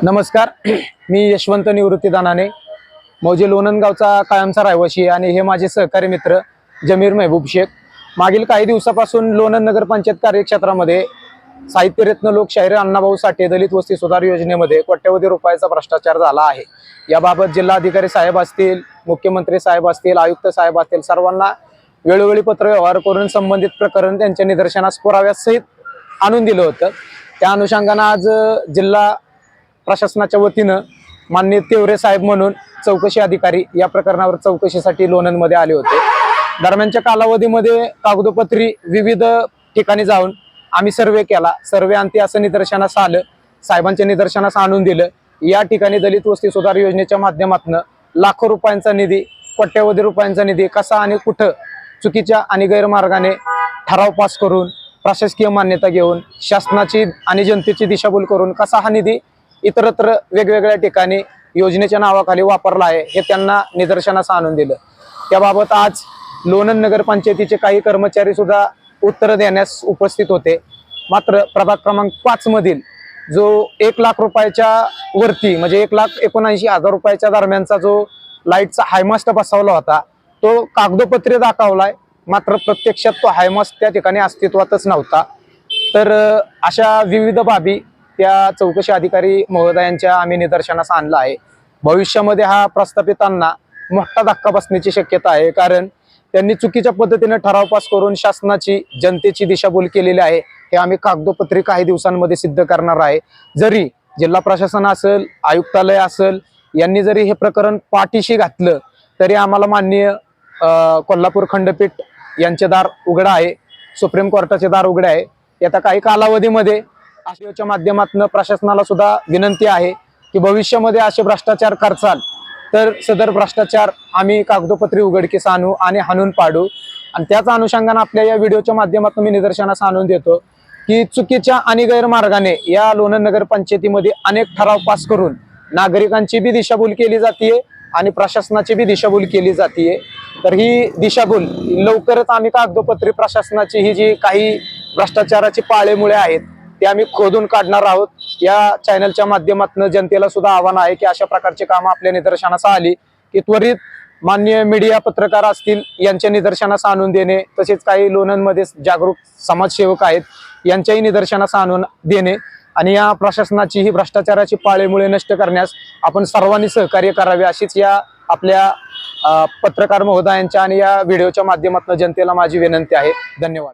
नमस्कार. मी यशवंत निवृत्ती दानाने मौजे लोणंदगावचा कायमचा रहिवासी आणि हे माझे सहकारी मित्र जमीर महबूब शेख. मागील काही दिवसापासून लोणंद नगर पंचायत कार्यक्षेत्रामध्ये साहित्यरत्न लोकशाहीर अण्णाभाऊ साठे दलित वस्ती सुधार योजनेमध्ये कोट्यवधी रुपयाचा भ्रष्टाचार झाला आहे. याबाबत जिल्हाधिकारी साहेब असतील, मुख्यमंत्री साहेब असतील, आयुक्त साहेब असतील, सर्वांना वेळोवेळी पत्रव्यवहार करून संबंधित प्रकरण त्यांच्या निदर्शनास पुराव्यासहित आणून दिलं होतं. त्या अनुषंगानं आज जिल्हा प्रशासनाच्या वतीनं माननीय तेवरे साहेब म्हणून चौकशी अधिकारी या प्रकरणावर चौकशीसाठी लोणंदमध्ये आले होते. दरम्यानच्या कालावधीमध्ये कागदोपत्री विविध ठिकाणी जाऊन आम्ही सर्वे केला. सर्वे अंती असं निदर्शनास आलं, साहेबांच्या निदर्शनास आणून दिलं, या ठिकाणी दलित वस्ती सुधार योजनेच्या माध्यमातून लाखो रुपयांचा निधी, कोट्यवधी रुपयांचा निधी कसा आणि कुठं चुकीच्या आणि गैरमार्गाने ठराव पास करून प्रशासकीय मान्यता घेऊन शासनाची आणि जनतेची दिशाभूल करून कसा हा निधी इतरत्र वेगवेगळ्या ठिकाणी योजनेच्या नावाखाली वापरला आहे हे त्यांना निदर्शनास आणून दिलं. त्याबाबत आज लोणंद नगर पंचायतीचे काही कर्मचारी सुद्धा उत्तर देण्यास उपस्थित होते. मात्र प्रभाग क्रमांक 5 मधील जो 1 लाख रुपयाच्या वरती म्हणजे 1,79,000 रुपयाच्या दरम्यानचा जो लाईटचा हायमास्ट बसवला होता तो कागदोपत्री दाखवलाय, मात्र प्रत्यक्षात तो हायमास्ट त्या ठिकाणी अस्तित्वातच नव्हता. तर अशा विविध बाबी त्या चौकशी अधिकारी महोदयांच्या आम्ही निदर्शनास आणला आहे. भविष्यामध्ये हा प्रस्थापितांना मोठा धक्का बसण्याची शक्यता आहे, कारण त्यांनी चुकीच्या पद्धतीने ठराव पास करून शासनाची जनतेची दिशाभूल केलेली आहे. हे आम्ही कागदोपत्री काही दिवसांमध्ये सिद्ध करणार आहे. जरी जिल्हा प्रशासन असेल, आयुक्तालय असेल यांनी जरी हे प्रकरण पाठीशी घातलं तरी आम्हाला माननीय कोल्हापूर खंडपीठ यांचे दार उघड आहे, सुप्रीम कोर्टाचे दार उघडे आहे. येत्या काही कालावधीमध्ये आशयोच्या माध्यमातून प्रशासनाला सुद्धा विनंती आहे की भविष्यामध्ये असे भ्रष्टाचार करचाल तर सदर भ्रष्टाचार आम्ही कागदोपत्री उघडकीस आणू आणि हाणून पाडू. आणि त्याच अनुषंगाने आपल्या या व्हिडिओच्या माध्यमातून मी निदर्शनास आणून देतो की चुकीच्या आणि गैरमार्गाने या लोणंद नगर पंचायतीमध्ये अनेक ठराव पास करून नागरिकांची बी दिशाभूल केली जातीये आणि प्रशासनाची बी दिशाभूल केली जातीये. तर ही दिशाभूल लवकरच आम्ही कागदोपत्री प्रशासनाची ही जी काही भ्रष्टाचाराची पाळेमुळे आहेत ते आम्ही खोदून काढणार आहोत. या चॅनलच्या माध्यमातून जनतेला सुद्धा आव्हान आहे की अशा प्रकारची कामं आपल्या निदर्शनास आली की त्वरित मान्य मीडिया पत्रकार असतील यांच्या निदर्शनास आणून देणे, तसेच काही लोणंदमध्ये जागरूक समाजसेवक आहेत यांच्याही निदर्शनास आणून देणे आणि या प्रशासनाची ही भ्रष्टाचाराची पाळेमुळे नष्ट करण्यास आपण सर्वांनी सहकार्य करावे अशीच या आपल्या पत्रकार महोदयांच्या आणि या व्हिडिओच्या माध्यमातून जनतेला माझी विनंती आहे. धन्यवाद.